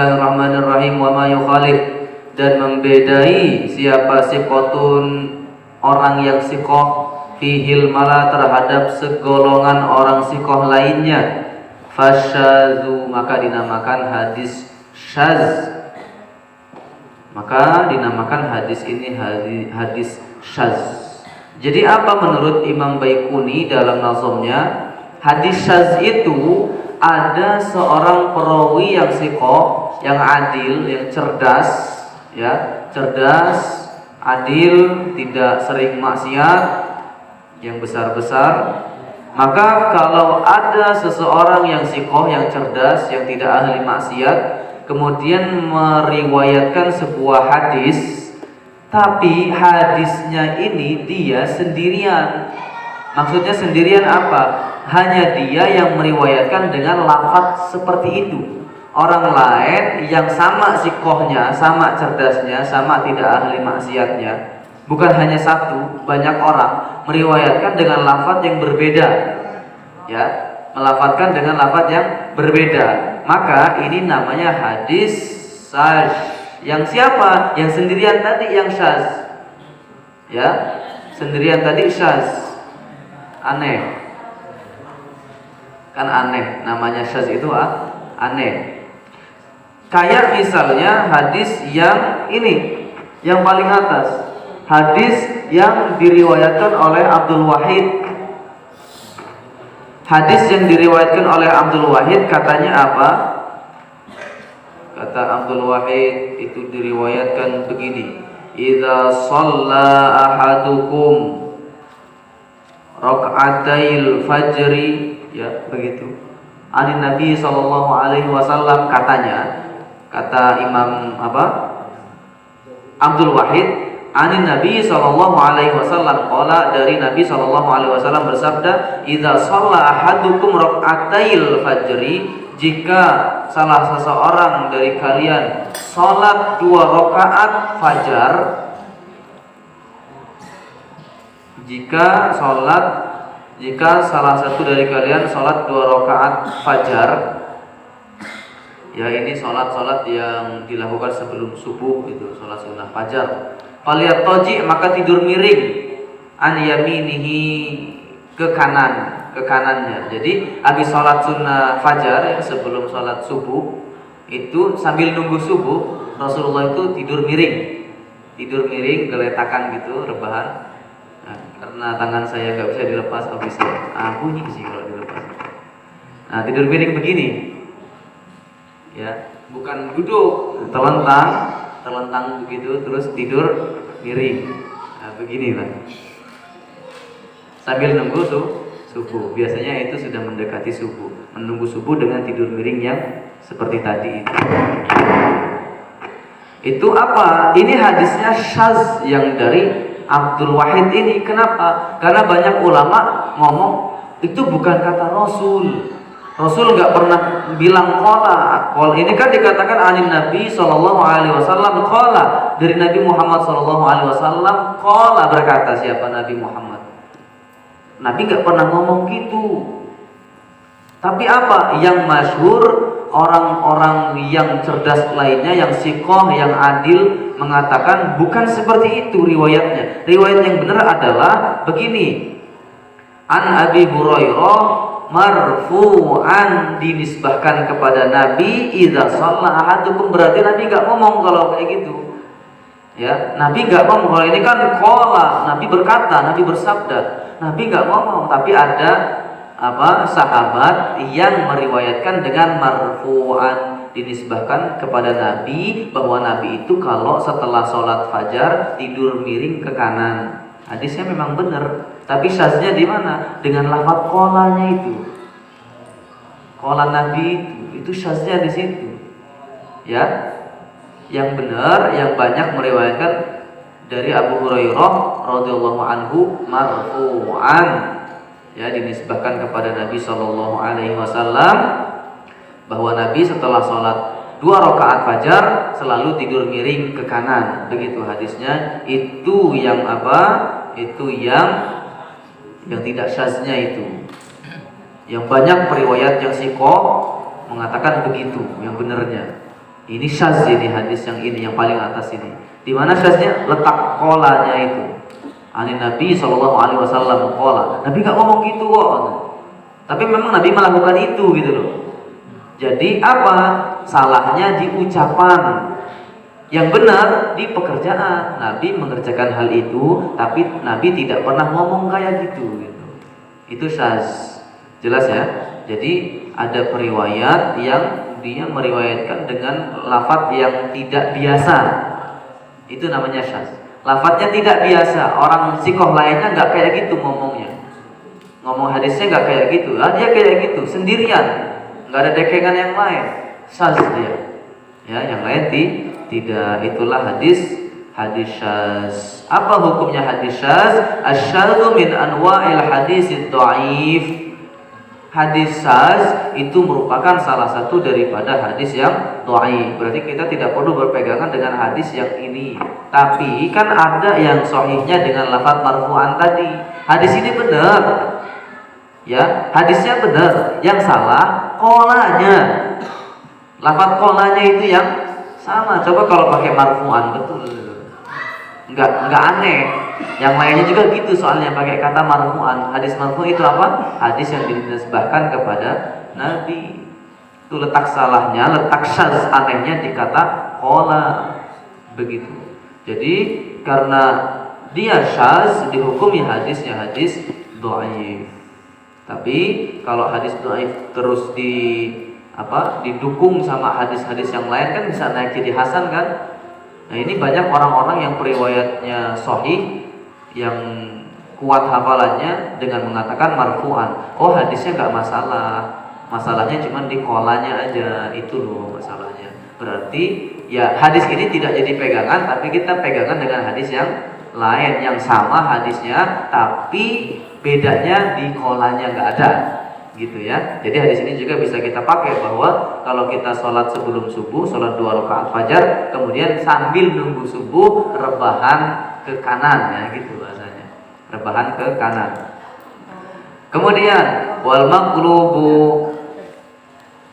Bismillahirrahmanirrahim. Wa ma yukhalif, dan membedai siapa siqotun orang yang siqoh fihil mala terhadap segolongan orang siqoh lainnya, fasyadzu maka dinamakan hadis syadz. Maka dinamakan hadis ini hadis syadz. Jadi apa menurut Imam Baikuni dalam nazomnya? Hadis syadz itu ada seorang perawi yang siqoh, yang adil, yang cerdas, ya, cerdas, adil, tidak sering maksiat, yang besar-besar. Maka kalau ada seseorang yang siqoh, yang cerdas, yang tidak ahli maksiat, kemudian meriwayatkan sebuah hadis, tapi hadisnya ini dia sendirian. Maksudnya sendirian apa? Hanya dia yang meriwayatkan dengan lafaz seperti itu. Orang lain yang sama siqohnya, sama cerdasnya, sama tidak ahli maksiatnya, bukan hanya satu, banyak orang meriwayatkan dengan lafaz yang berbeda, ya, melafazkan dengan lafaz yang berbeda. Maka ini namanya hadis syadz. Yang siapa? Yang sendirian tadi yang syadz, ya, sendirian tadi syadz. Aneh, kan aneh, namanya syadz itu aneh. Kayak misalnya hadis yang ini, yang paling atas, hadis yang diriwayatkan oleh Abdul Wahid. Hadis yang diriwayatkan oleh Abdul Wahid katanya apa? Kata Abdul Wahid itu diriwayatkan begini: idza shalla ahadukum raka'atail fajri, ya begitu. Ani Nabi sallallahu alaihi wasallam, katanya, kata Imam Abdul Wahid, ani Nabi sallallahu alaihi wasallam qala, dari Nabi sallallahu alaihi wasallam bersabda, idza shalla ahadukum raka'atail fajri, jika salah seseorang dari kalian salat 2 rakaat fajar, jika salah satu dari kalian salat 2 rakaat fajar, ya ini salat yang dilakukan sebelum subuh, itu salat sunnah fajar. Falyattaji, maka tidur miring, an yaminihi, ke kanannya. Jadi habis salat sunnah fajar, ya, sebelum salat subuh itu sambil nunggu subuh, Rasulullah itu tidur miring, geletakan gitu, rebahan. Nah, karena tangan saya nggak bisa dilepas, habis bunyi sih kalau dilepas. Nah, tidur miring begini, ya, bukan duduk telentang begitu terus tidur miring. Nah, begini lah, sambil nunggu subuh. Biasanya itu sudah mendekati subuh, menunggu subuh dengan tidur miring yang seperti tadi itu. Itu apa? Ini hadisnya syadz yang dari Abdul Wahid ini. Kenapa? Karena banyak ulama ngomong itu bukan kata Rasul. Rasul nggak pernah bilang qala. Ini kan dikatakan anin Nabi sallallahu alaihi wasallam qala, dari Nabi Muhammad sallallahu alaihi wasallam qala, berkata siapa? Nabi Muhammad. Nabi nggak pernah ngomong gitu. Tapi apa? Yang masyhur, orang-orang yang cerdas lainnya, yang siqoh, yang adil, mengatakan bukan seperti itu riwayatnya. Riwayat yang benar adalah begini: an Abi Hurairah marfu'an, dinisbahkan kepada Nabi, idza shalla ahadukum, berarti Nabi enggak ngomong kalau kayak gitu. Ya, Nabi enggak ngomong. Kalau ini kan qala, Nabi berkata, Nabi bersabda. Nabi enggak ngomong, tapi ada sahabat yang meriwayatkan dengan marfu'an, dinisbahkan kepada Nabi, bahwa Nabi itu kalau setelah sholat fajar tidur miring ke kanan. Hadisnya memang benar, tapi syadznya di mana? Dengan lafaz qolanya itu. Qola Nabi itu syadznya di situ. Ya. Yang benar, yang banyak meriwayatkan dari Abu Hurairah radhiyallahu anhu marfu'an, ya, dinisbahkan kepada Nabi sallallahu alaihi wasallam, bahwa Nabi setelah sholat 2 rakaat fajar selalu tidur miring ke kanan. Begitu hadisnya. Itu yang Itu yang tidak syadznya itu. Yang banyak periwayat yang siqoh mengatakan begitu, yang benarnya. Ini syaz, ini hadis yang ini yang paling atas ini. Di mana syaznya? Letak kolanya itu. Ani Nabi Shallallahu Alaihi Wasallam kola. Nabi nggak ngomong gitu kok. Tapi memang Nabi melakukan itu gitu loh. Jadi apa? Salahnya di ucapan. Yang benar di pekerjaan. Nabi mengerjakan hal itu, tapi Nabi tidak pernah ngomong kayak gitu. Itu syaz. Jelas ya? Jadi ada periwayat yang dia meriwayatkan dengan lafaz yang tidak biasa. Itu namanya syaz. Lafaznya tidak biasa. Orang sikoh lainnya nggak kayak gitu ngomongnya. Ngomong hadisnya nggak kayak gitu. Dia kayak gitu sendirian. Nggak ada dekengan yang lain. Syaz dia. Ya, yang lain tidak. Itulah hadis syaz. Apa hukumnya hadis syaz? Asy-syadzu min anwa'il hadisid dhaif. Hadis syaz itu merupakan salah satu daripada hadis yang dhaif. Berarti kita tidak perlu berpegangan dengan hadis yang ini. Tapi kan ada yang sahihnya dengan lafaz marfu'an tadi. Hadis ini benar. Ya, hadisnya benar. Yang salah qolanya. Lafaz qolanya itu yang sama. Coba kalau pakai marfu'an, betul. Enggak aneh. Yang lainnya juga gitu soalnya pakai kata marfu'an. Hadis marfu' itu apa? Hadis yang dinisbahkan kepada Nabi. Itu letak salahnya, letak syaz anehnya di kata qala. Begitu. Jadi karena dia syaz dihukumi hadisnya hadis dhaif. Tapi kalau hadis dhaif terus didukung sama hadis-hadis yang lain kan bisa naik jadi hasan kan? Nah, ini banyak orang-orang yang periwayatnya sahih yang kuat hafalannya dengan mengatakan marfu'an. Oh, hadisnya nggak masalah. Masalahnya cuma di kolanya aja. Itu loh masalahnya. Berarti ya hadis ini tidak jadi pegangan, tapi kita pegangan dengan hadis yang lain yang sama hadisnya, tapi bedanya di kolanya nggak ada. Gitu ya. Jadi hadis ini juga bisa kita pakai bahwa kalau kita sholat sebelum subuh, sholat 2 rakaat fajar, kemudian sambil nunggu subuh rebahan ke kanan ya gitu bahasanya. Rebahan ke kanan. Kemudian wal maqlubu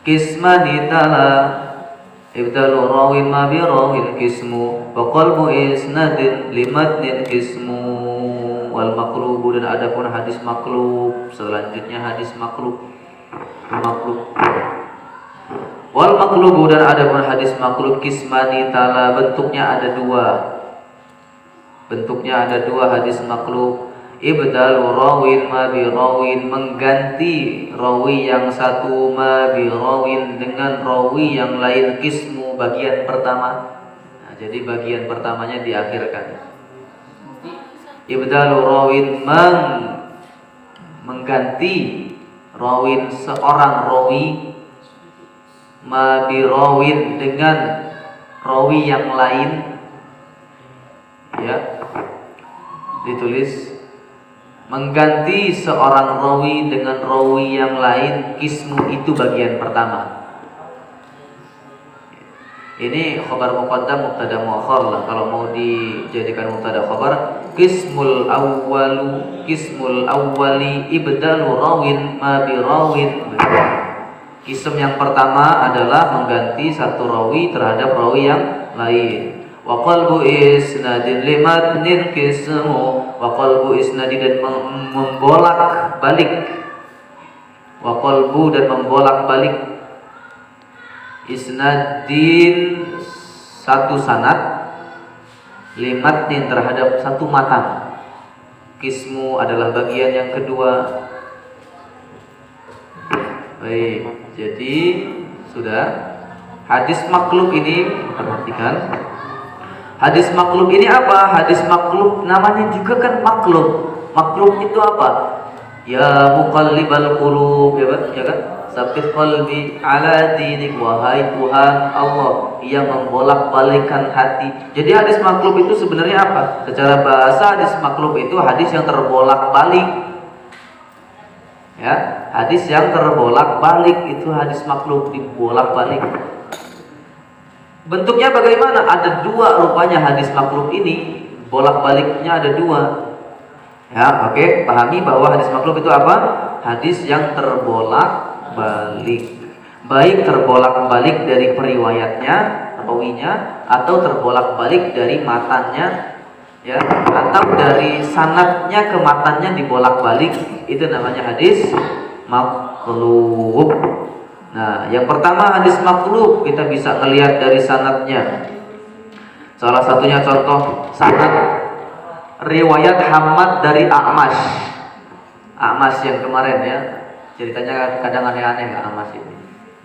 qismani tala ibdalu rawin ma bi rawin qismu wa qalbu isnadin limatnin qismu. Wal maqlubu, dan adapun hadis maqlub, selanjutnya hadis maqlub. Wal maqlubu, dan adapun hadis maqlub qismani tala, bentuknya ada dua hadis maqlub. Ibdalu rawin ma bi rawin, mengganti rawi yang satu ma bi rawin dengan rawi yang lain, qismu, bagian pertama. Nah, jadi bagian pertamanya diakhirkan. Ibdalu rawin, mengganti rawin seorang rawi ma bi rawin dengan rawi yang lain. Ya, ditulis mengganti seorang rawi dengan rawi yang lain, qismu, itu bagian pertama. Ini khabar muqaddam mubtada muakhar lah. Kalau mau dijadikan mubtada khabar, qismul awwali ibdalu rawin ma bi rawin. Qism yang pertama adalah mengganti satu rawi terhadap rawi yang lain. Wa qalbu isnadin limatnin qismu, wa qalbu isnadin, dan membolak balik. Wa qalbu, dan membolak balik isnadin, satu sanad, limatnin, terhadap satu matan. Qismu adalah bagian yang kedua. Baik, jadi sudah. Hadis maqlub ini, perhatikan. Hadis maqlub ini apa? Hadis maqlub namanya juga kan maqlub. Maqlub itu apa? Ya muqallibal qulub, ya kan? Sabit qalbi ala dinik, wahai Tuhan Allah yang membolak-balikkan hati. Jadi hadis maqlub itu sebenarnya apa? Secara bahasa hadis maqlub itu hadis yang terbolak-balik. Ya, hadis yang terbolak-balik itu hadis maqlub, dibolak-balik. Bentuknya bagaimana? Ada dua rupanya hadis maqlub ini, bolak-baliknya ada dua. Ya, oke, pahami bahwa hadis maqlub itu apa? Hadis yang terbolak-balik. Baik terbolak-balik dari periwayatnya perawinya atau terbolak-balik dari matanya, ya, atau dari sanadnya ke matanya dibolak-balik, itu namanya hadis maqlub. Nah, yang pertama hadis maqlub kita bisa melihat dari sanadnya. Salah satunya contoh sanad riwayat Hammad dari A'mash. A'mash yang kemarin ya, ceritanya kadang aneh-aneh A'mash ini.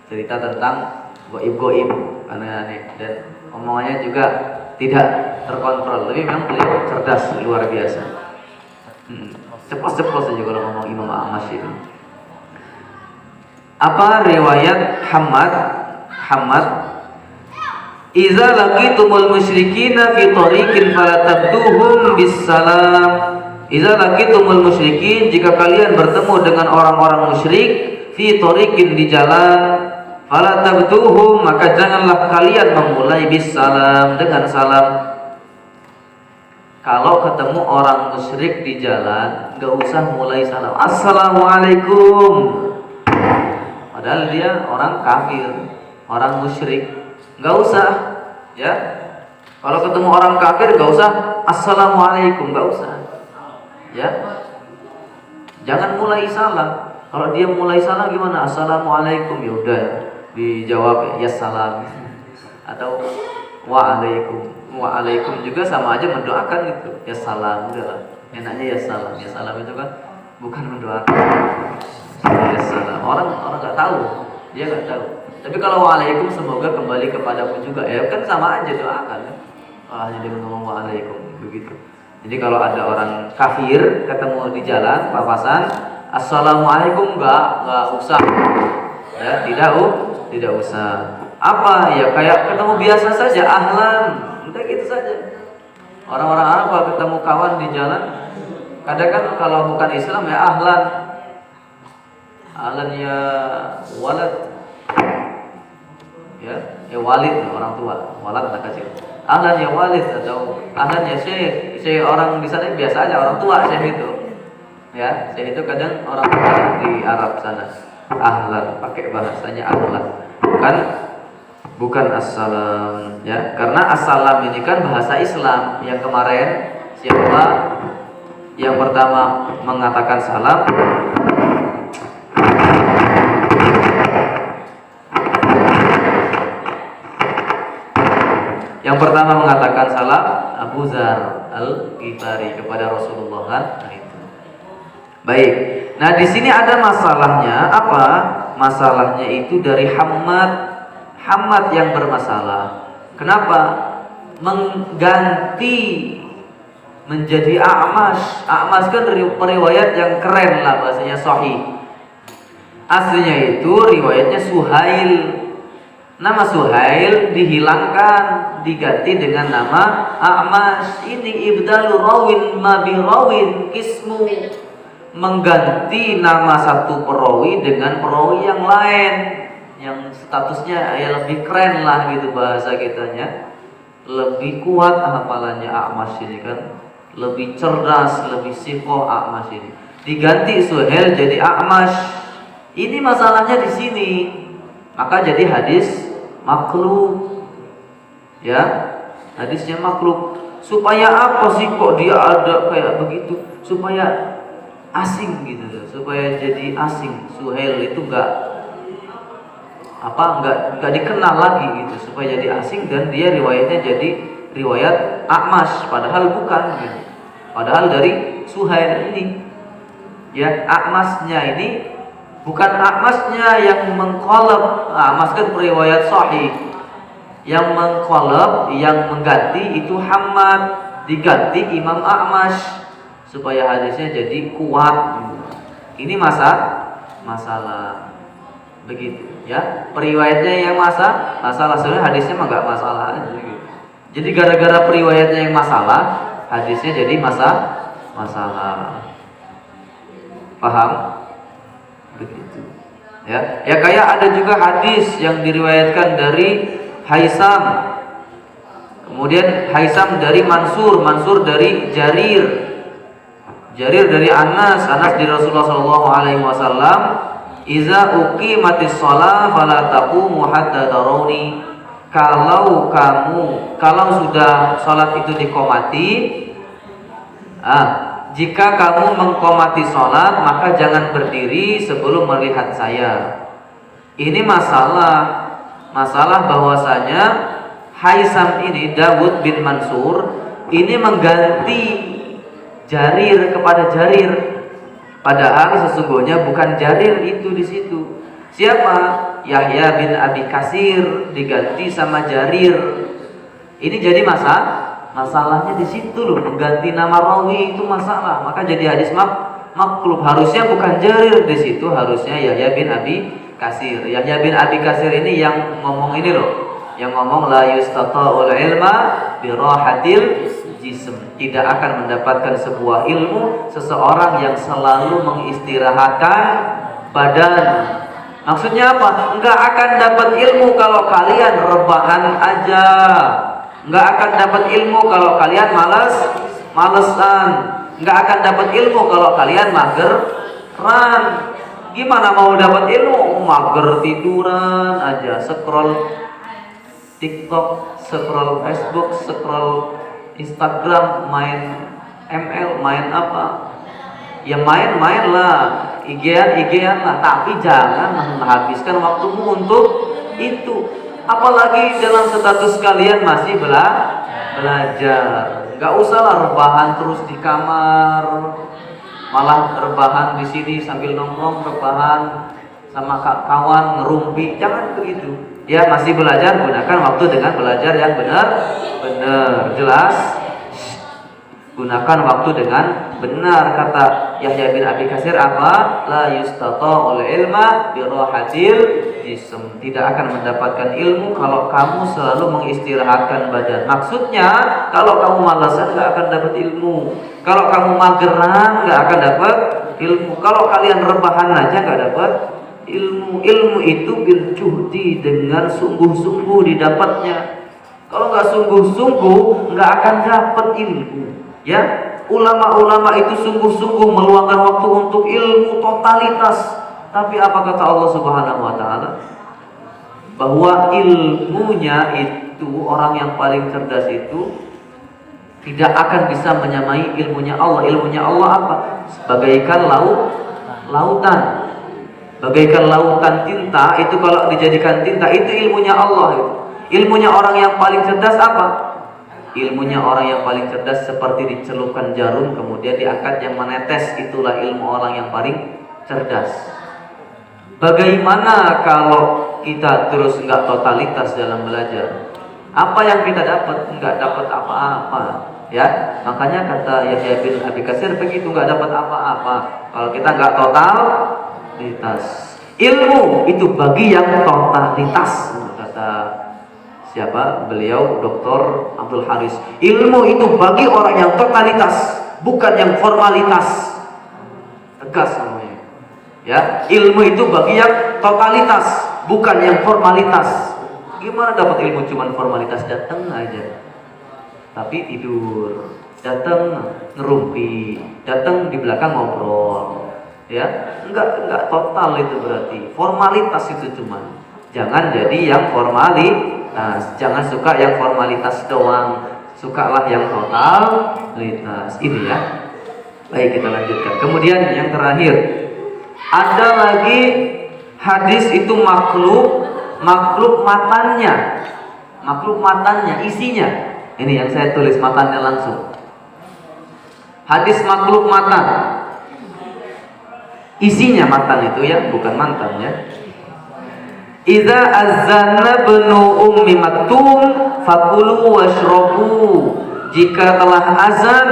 Cerita tentang goib-goib aneh-aneh dan omongannya juga tidak terkontrol. Tapi memang beliau cerdas luar biasa. Ceplos-ceplos aja kalau ngomong Imam A'mash itu. Apa riwayat Hammad? Iza laqitumul musyrikina fi tariqin fala tabduhum bisalam. Iza laqitumul musyrikin, jika kalian bertemu dengan orang-orang musyrik fi tariqin, di jalan, fala tabduhum, maka janganlah kalian memulai bisalam, dengan salam. Kalau ketemu orang musyrik di jalan, enggak usah mulai salam assalamualaikum, padahal dia orang kafir, orang musyrik. Nggak usah, ya. Kalau ketemu orang kafir nggak usah assalamualaikum, nggak usah, ya. Jangan mulai salam. Kalau dia mulai salam gimana? Assalamualaikum, ya udah dijawab ya salam, atau waalaikum. Waalaikum juga sama aja mendoakan gitu. Ya salam, udahlah. Enaknya ya salam. Ya salam itu kan bukan mendoakan. Ya salam. Orang nggak tahu, dia nggak tahu. Tapi kalau waalaikum semoga kembali kepadamu juga, ya kan sama aja doakan ya. Hanya dia ngomong waalaikum begitu. Jadi kalau ada orang kafir ketemu di jalan papasan, assalamualaikum enggak usah. Ya, tidak usah. Apa ya, kayak ketemu biasa saja, ahlan. Udah gitu saja. Orang-orang Arab kalau ketemu kawan di jalan, kadang kan kalau bukan Islam ya ahlan. Ahlan ya walad. Ya walid, orang tua, walad anak kecil. Ahlan ya walid, atau ahlan ya syekh. Syekh orang di sana biasa aja, orang tua syekh itu. Ya, syekh itu kadang orang tua di Arab sana. Ahlan, pakai bahasanya ahlan. Bukan assalam, ya. Karena assalam ini kan bahasa Islam. Yang kemarin siapa yang pertama mengatakan salam? Yang pertama mengatakan salam Abu Dzar Al-Ghifari kepada Rasulullah kan? Nah, itu. Baik. Nah, di sini ada masalahnya. Apa? Masalahnya itu dari Hammad yang bermasalah. Kenapa? Mengganti menjadi A'mash. A'mash kan riwayat yang keren lah, bahasanya sahih. Aslinya itu riwayatnya Suhail. Nama Suhail dihilangkan, diganti dengan nama A'mash. Ini ibdalu rawin ma bi rawin kismu, mengganti nama satu perawi dengan perawi yang lain yang statusnya ya lebih keren lah gitu, bahasa kitanya lebih kuat hafalannya A'mash ini kan, lebih cerdas, lebih sikoh A'mash ini. Diganti Suhail jadi A'mash. Ini masalahnya di sini. Maka jadi hadis maklub, ya, hadisnya maklub. Supaya apa sih kok dia ada kayak begitu? Supaya asing gitu, supaya jadi asing. Suhail itu enggak dikenal lagi gitu, supaya jadi asing dan dia riwayatnya jadi riwayat A'mash, padahal bukan gitu. Padahal dari Suhail ini, ya, A'mashnya ini bukan A'mashnya yang mengkolab. A'mash kan periwayat sahih. Yang mengkolab, yang mengganti itu Hammad, diganti Imam A'mash supaya hadisnya jadi kuat. Ini masalah begitu, ya. Periwayatnya yang masalah, sebenarnya hadisnya mah enggak masalah gitu. Jadi gara-gara periwayatnya yang masalah, hadisnya jadi masalah. Paham? Begitu, ya. Ya, kayak ada juga hadis yang diriwayatkan dari Haisam, kemudian Haisam dari Mansur dari Jarir dari Anas dari Rasulullah SAW, iza uqimatis shalah fala taqumu hatta tarawni. kalau sudah sholat itu diqomati, jika kamu mengqomati sholat maka jangan berdiri sebelum melihat saya. Ini masalah bahwasanya Haisam ini, Dawud bin Mansur ini mengganti Jarir kepada Jarir. Padahal sesungguhnya bukan Jarir itu di situ. Siapa? Yahya bin Abi Kasir diganti sama Jarir. Ini jadi masalahnya di situ loh, mengganti nama rawi itu masalah. Maka jadi hadis maklub. Harusnya bukan Jarir di situ, harusnya Yahya bin Abi Kasir. Yahya bin Abi Kasir ini yang ngomong ini loh, yang ngomong la yustata'ul ilma bi rahatil jism. Tidak akan mendapatkan sebuah ilmu seseorang yang selalu mengistirahatkan badan. Maksudnya apa? Enggak akan dapat ilmu kalau kalian rebahan aja. Enggak akan dapat ilmu kalau kalian malesan. Enggak akan dapat ilmu kalau kalian mageran. Gimana mau dapat ilmu? Mager tiduran aja, scroll TikTok, scroll Facebook, scroll Instagram, main ML, main apa? Ya main-main lah, IG-an lah, tapi jangan menghabiskan waktumu untuk itu. Apalagi dalam status kalian masih belajar. Nggak usah lah rebahan terus di kamar, malah rebahan di sini sambil nongkrong, rebahan sama kawan ngerumpi. Jangan begitu. Ya masih belajar, gunakan waktu dengan belajar yang benar, jelas. Gunakan waktu dengan benar. Kata Yahya bin Abi Kasir apa? La yustata'ul ilma bi rahatil jism. Tidak akan mendapatkan ilmu kalau kamu selalu mengistirahatkan badan. Maksudnya kalau kamu malasan nggak akan dapat ilmu. Kalau kamu mageran nggak akan dapat ilmu. Kalau kalian rebahan aja nggak dapat ilmu. Ilmu itu bil juhdi, dengan sungguh-sungguh didapatnya. Kalau nggak sungguh-sungguh nggak akan dapat ilmu. Ya, ulama-ulama itu sungguh-sungguh meluangkan waktu untuk ilmu totalitas. Tapi apa kata Allah Subhanahu wa taala? Bahwa ilmunya itu, orang yang paling cerdas itu tidak akan bisa menyamai ilmunya Allah. Ilmunya Allah apa? Bagaikan lautan. Bagaikan lautan tinta, itu kalau dijadikan tinta itu ilmunya Allah itu. Ilmunya orang yang paling cerdas apa? Ilmunya orang yang paling cerdas seperti dicelupkan jarum kemudian diangkat yang menetes, itulah ilmu orang yang paling cerdas. Bagaimana kalau kita terus enggak totalitas dalam belajar? Apa yang kita dapat? Enggak dapat apa-apa, ya. Makanya kata Yahya bin Abi Kasir begitu, enggak dapat apa-apa kalau kita enggak totalitas. Ilmu itu bagi yang totalitas, kata siapa? Beliau Dr. Abdul Haris. Ilmu itu bagi orang yang totalitas, bukan yang formalitas. Tegas namanya. Ya, ilmu itu bagi yang totalitas, bukan yang formalitas. Gimana dapat ilmu cuman formalitas, datang aja tapi tidur, datang ngerumpi, datang di belakang ngobrol. Ya, enggak total itu berarti. Formalitas itu cuman. Jangan jadi yang Nah, jangan suka yang formalitas doang, sukalah yang totalitas. Ini ya. Baik, kita lanjutkan. Kemudian yang terakhir, ada lagi hadis itu makhluk matannya, isinya. Ini yang saya tulis matannya langsung. Hadis makhluk matan. Isinya matan itu ya, bukan mantannya. Idza azanna ibnu ummi maktum fakulu washrabu. Jika telah azan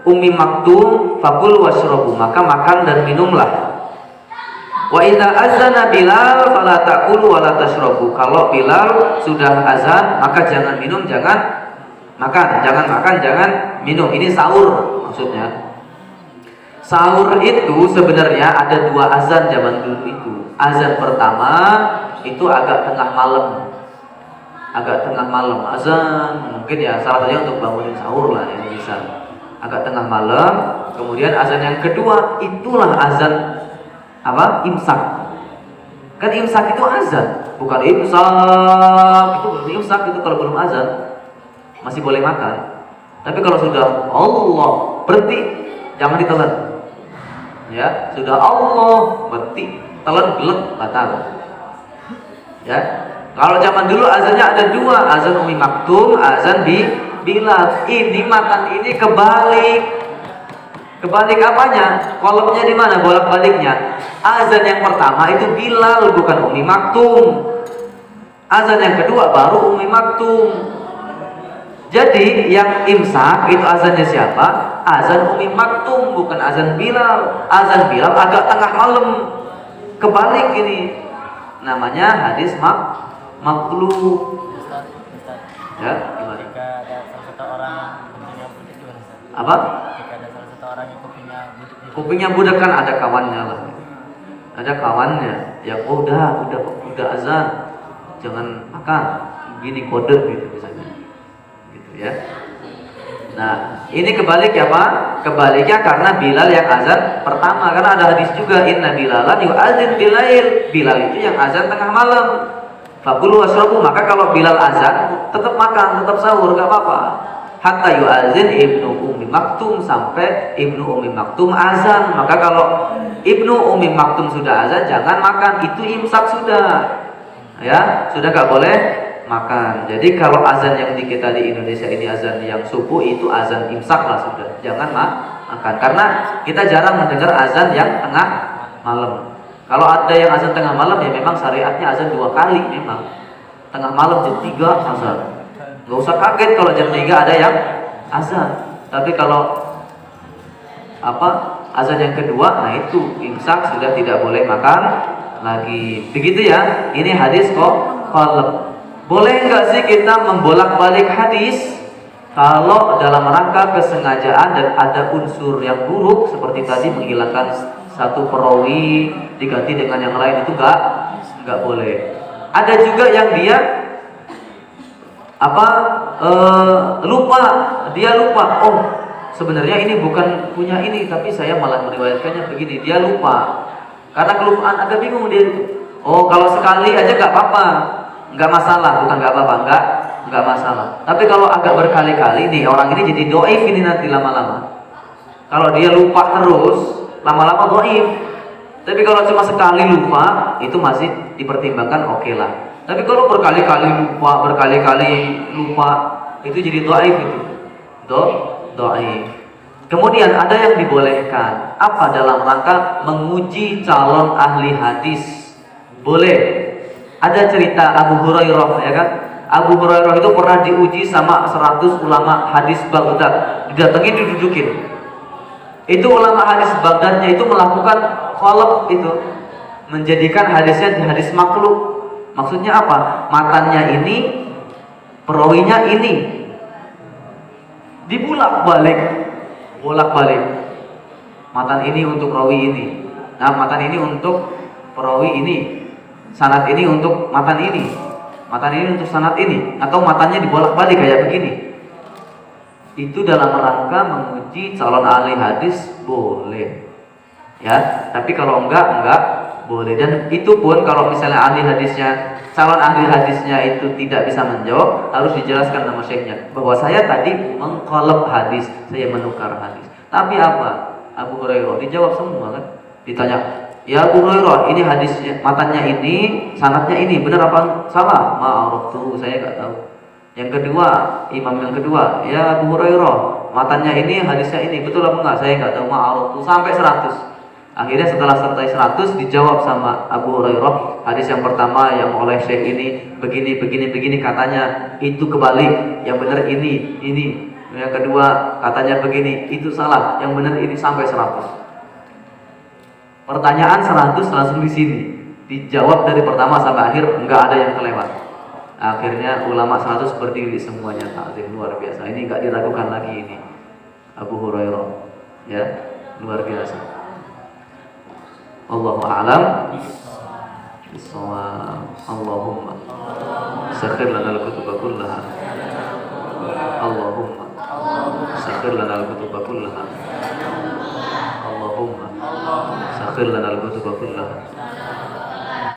ummi maktum fakul washrabu, maka makan dan minumlah. Wa idza azana bilal fala taqulu wala tashrabu. Kalau Bilal sudah azan maka jangan minum, jangan makan, jangan minum. Ini sahur maksudnya. Sahur itu sebenarnya ada dua azan zaman dulu itu. Azan pertama itu agak tengah malam, azan mungkin ya salah satunya untuk bangunin sahur lah yang bisa. Agak tengah malam. Kemudian azan yang kedua itulah azan apa? Imsak. Kan imsak itu azan, bukan imsak itu belum imsak, itu kalau belum azan masih boleh makan. Tapi kalau sudah Allah berhenti, jangan ditelan. Ya, sudah Allah berhenti, telan gelek batal. Ya, kalau zaman dulu azannya ada dua, azan Umi Maktum, azan Bilal. Ini makan ini kebalik. Kebalik apanya? Kolomnya di mana? Bolak-baliknya. Azan yang pertama itu Bilal, bukan Umi Maktum. Azan yang kedua baru Umi Maktum. Jadi yang imsak itu azannya siapa? Azan Umi Maktum, bukan azan Bilal. Azan Bilal agak tengah malam. Kebalik ini. Namanya hadis makluh. Ya, gimana? Jika ada salah satu orang kupingnya budak gimana? Apa? Jika ada salah satu orang yang kupingnya budak. Kupingnya budak kan ada kawannya lah. Ada kawannya. Ya udah azan. Jangan makan. Gini kode gitu misalnya. Gitu ya. Nah, ini kebalik ya Pak? Kebaliknya karena Bilal yang azan pertama. Karena ada hadis juga, inna Bilalan yu'adzin bilail. Bilal itu yang azan tengah malam. Fakulu wasrabu, maka kalau Bilal azan tetap makan, tetap sahur, gak apa-apa. Hatta yu'adzin Ibnu Ummi Maktum, sampai Ibnu Ummi Maktum azan. Maka kalau Ibnu Ummi Maktum sudah azan, jangan makan, itu imsak sudah. Ya, sudah gak boleh makan. Jadi kalau azan yang kita di Indonesia ini azan yang subuh, itu azan imsak lah sudah. Jangan makan. Karena kita jarang mendengar azan yang tengah malam. Kalau ada yang azan tengah malam ya memang syariatnya azan 2 kali memang. Tengah malam jam 3 azan. Gak usah kaget kalau jam 3 ada yang azan. Tapi kalau azan yang kedua, nah itu imsak, sudah tidak boleh makan lagi. Begitu ya. Ini hadis qalb. Boleh nggak sih kita membolak-balik hadis kalau dalam rangka kesengajaan dan ada unsur yang buruk seperti tadi menghilangkan satu perawi diganti dengan yang lain, itu nggak boleh. Ada juga yang dia lupa, oh sebenarnya ini bukan punya ini, tapi saya malah meriwayatkannya begini. Dia lupa karena kelupaan, agak bingung dia itu. Oh, kalau sekali aja nggak apa-apa, nggak masalah, bukan nggak apa-apa, nggak masalah. Tapi kalau agak berkali-kali nih, orang ini jadi doif ini nanti lama-lama. Kalau dia lupa terus, lama-lama doif. Tapi kalau cuma sekali lupa, itu masih dipertimbangkan, oke lah. Tapi kalau berkali-kali lupa, itu jadi doif itu. Doif. Kemudian ada yang dibolehkan, apa dalam rangka menguji calon ahli hadis. Boleh. Ada cerita Abu Hurairah, ya kan? Abu Hurairah itu pernah diuji sama 100 ulama hadis Baghdad, didatengin, didudukin. Itu ulama hadis Baghdadnya itu melakukan qalb itu, menjadikan hadisnya hadis makhluk. Maksudnya apa? Matannya ini, perawinya ini, bolak-balik. Matan ini untuk perawi ini. Nah, matan ini untuk perawi ini. Sanad ini untuk matan ini. Matan ini untuk sanad ini. Atau matanya dibolak-balik kayak begini. Itu dalam rangka menguji calon ahli hadis boleh. Ya, tapi kalau enggak boleh. Dan itu pun kalau misalnya calon ahli hadisnya itu tidak bisa menjawab, harus dijelaskan sama syekhnya bahwa saya tadi mengkolab hadis, saya menukar hadis. Tapi apa? Abu Hurairah dijawab semua kan? Ditanya, ya Abu Hurairah, ini hadisnya, matanya ini, sanadnya ini, benar apa salah? Ma'aruf tuh, saya nggak tahu. Yang kedua, imam yang kedua, ya Abu Hurairah, matanya ini, hadisnya ini, betul apa enggak? Saya nggak tahu. Ma'aruf tuh, sampai 100. Akhirnya setelah selesai 100 dijawab sama Abu Hurairah, hadis yang pertama yang oleh syekh ini begini katanya, itu kebalik, yang benar ini. Yang kedua katanya begini, itu salah, yang benar ini, sampai 100. Pertanyaan 100 langsung di sini. Dijawab dari pertama sampai akhir, enggak ada yang kelewat. Akhirnya ulama 100 berdiri semuanya, takzim, luar biasa. Ini enggak diragukan lagi ini. Abu Hurairah. Ya, luar biasa. Allahu a'lam bissawab. Allahumma sakhir lana al-kutuba kullaha. Allahumma sakhir lana al-kutuba kullaha. Allahumma sakhir lana al-kutuba kullaha.